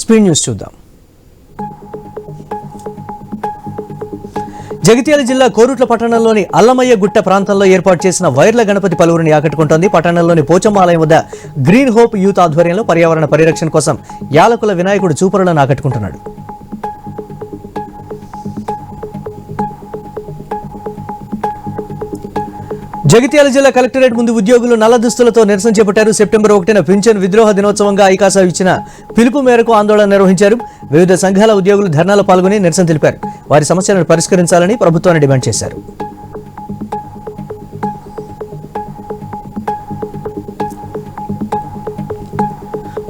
Speed news చూద్దాం. జగిత్యాల జిల్లా కోరుట్ల పట్టణంలోని అల్లమయ్య గుట్ట ప్రాంతంలో ఏర్పాటు చేసిన వైర్ల గణపతి పలువురిని ఆకట్టుకుంటోంది. పట్టణంలోని పోచమ్మ ఆలయం వద్ద గ్రీన్ హోప్ యూత్ ఆధ్వర్యంలో పర్యావరణ పరిరక్షణ కోసం యాలకుల వినాయకుడు చూపరులను ఆకట్టుకుంటున్నాడు. జగిత్యాల జిల్లా కలెక్టరేట్ ముందు ఉద్యోగులు నల్ల దుస్తులతో నిరసన చేపట్టారు. సెప్టెంబర్ 1న పింఛన్ విద్రోహ దినోత్సవంగా ఐకాసా ఇచ్చిన పిలుపు మేరకు ఆందోళన నిర్వహించారు. వివిధ సంఘాల ఉద్యోగులు ధర్నాలో పాల్గొని నిరసన తెలిపారు. వారి సమస్యలను పరిష్కరించాలని ప్రభుత్వాన్ని డిమాండ్ చేశారు.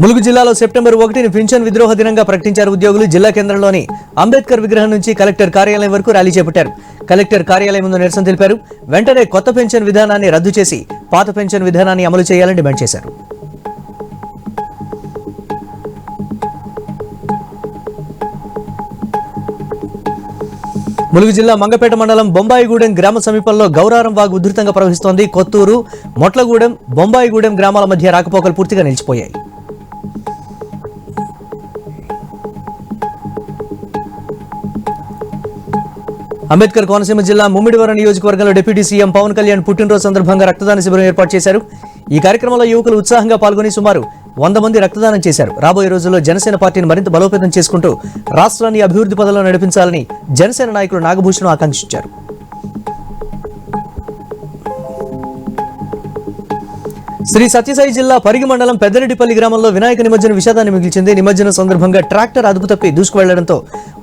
ములుగు జిల్లాలో సెప్టెంబర్ 1ని పింఛన్ విద్రోహ దినంగా ప్రకటించారు. ఉద్యోగులు జిల్లా కేంద్రంలోని అంబేద్కర్ విగ్రహం నుంచి కలెక్టర్ కార్యాలయం వరకు ర్యాలీ చేపట్టారు. కలెక్టర్ కార్యాలయం ముందు నిరసన తెలిపారు. వెంటనే కొత్త పెన్షన్ విధానాన్ని రద్దు చేసి పాత పెన్షన్ విధానాన్ని అమలు చేయాలని డిమాండ్ చేశారు. ములుగు జిల్లా మంగపేట మండలం బొంబాయిగూడెం గ్రామ సమీపంలో గౌరారం వాగు ఉధృతంగా ప్రవహిస్తోంది. కొత్తూరు, మొట్లగూడెం, బొంబాయిగూడెం గ్రామాల మధ్య రాకపోకలు పూర్తిగా నిలిచిపోయాయి. అంబేద్కర్ కోనసీమ జిల్లా ముమ్మిడివరం నియోజకవర్గంలో డిప్యూటీ సీఎం పవన్ కళ్యాణ్ పుట్టినరోజు సందర్భంగా రక్తదాన శిబిరం ఏర్పాటు చేశారు. ఈ కార్యక్రమంలో యువకులు ఉత్సాహంగా పాల్గొని సుమారు 100 మంది రక్తదానం చేశారు. రాబోయే రోజుల్లో జనసేన పార్టీని మరింత బలోపేతం చేసుకుంటూ రాష్ట్రాన్ని అభివృద్ధి పథంలో నడిపించాలని జనసేన నాయకులు నాగభూషణం ఆకాంక్షించారు. శ్రీ సత్యసాయి జిల్లా పరిగి మండలం పెద్దరెడ్డిపల్లి గ్రామంలో వినాయక నిమజ్జన విషాదాన్ని మిగిల్చింది. నిమజ్జనం సందర్భంగా ట్రాక్టర్ అదుపు తప్పి దూసుకువెళ్లడంతో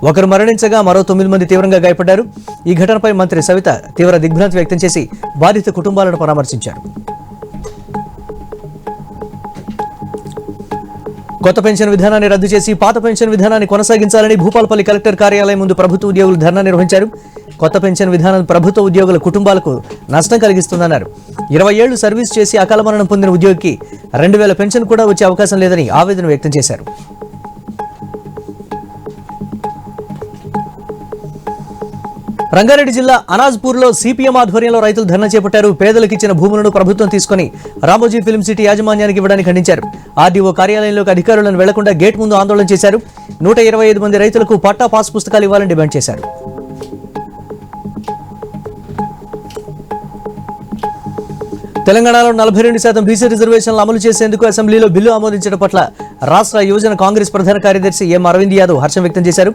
ఒకరు మరణించగా మరో 9 మంది తీవ్రంగా గాయపడ్డారు. ఈ ఘటనపై మంత్రి సవిత తీవ్ర దిగ్భ్రాంతి వ్యక్తం చేసి బాధిత కుటుంబాలను పరామర్శించారు. కొత్త పెన్షన్ విధానాన్ని రద్దు చేసి పాత పెన్షన్ విధానాన్ని కొనసాగించాలని భూపాలపల్లి కలెక్టర్ కార్యాలయం ముందు ప్రభుత్వ ఉద్యోగులు ధర్నా నిర్వహించారు. కొత్త పెన్షన్ విధానం ప్రభుత్వ ఉద్యోగుల కుటుంబాలకు నష్టం కలిగిస్తుందన్నారు. 20 ఏళ్లు సర్వీస్ చేసి అకాల మరణం పొందిన ఉద్యోగికి 2000 పెన్షన్ కూడా వచ్చే అవకాశం లేదని ఆవేదన వ్యక్తం చేశారు. రంగారెడ్డి జిల్లా అనాజ్పూర్లో సిపిఎం ఆధ్వర్యంలో రైతులు ధర్నా చేపట్టారు. పేదలకు ఇచ్చిన భూములను ప్రభుత్వం తీసుకుని రామోజీ ఫిల్మ్ సిటీ యాజమాన్యానికి ఇవ్వడానికి ఖండించారు. ఆర్డీఓ కార్యాలయంలోకి అధికారులను వెళ్లకుండా గేట్ ముందు ఆందోళన చేశారు. 125 మంది రైతులకు పట్టా పాస్ పుస్తకాలు ఇవ్వాలని డిమాండ్ చేశారు. తెలంగాణలో 42% బీసీ రిజర్వేషన్లు అమలు చేసేందుకు అసెంబ్లీలో బిల్లు ఆమోదించడం పట్ల రాష్ట్ర యువజన కాంగ్రెస్ ప్రధాన కార్యదర్శి ఎం అరవింద్ యాదవ్ హర్షం వ్యక్తం చేశారు.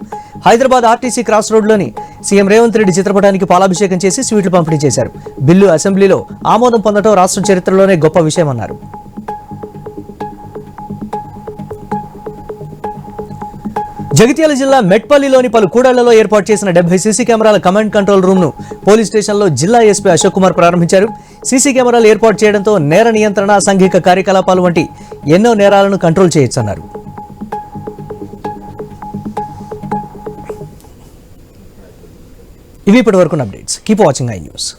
హైదరాబాద్ ఆర్టీసీ క్రాస్ రోడ్లోని సీఎం రేవంత్ రెడ్డి చిత్రపటానికి పాలాభిషేకం చేసి స్వీట్లు పంపిణీ చేశారు. బిల్లు అసెంబ్లీలో ఆమోదం పొందడం రాష్ట్రం చరిత్రలోనే గొప్ప విషయమన్నారు. జగిత్యాల జిల్లా మెట్పల్లిలోని పలు కూడళ్లలో ఏర్పాటు చేసిన 70 సీసీ కెమెరాల కమాండ్ కంట్రోల్ రూమ్ ను పోలీస్ స్టేషన్లో జిల్లా ఎస్పీ అశోక్ కుమార్ ప్రారంభించారు. సీసీ కెమెరాలు ఏర్పాటు చేయడంతో నేర నియంత్రణ, సాంఘిక కార్యకలాపాలు వంటి ఎన్నో నేరాలను కంట్రోల్ చేయొచ్చన్నారు. ఇవి ఇప్పటి వరకు updates. Keep watching I news.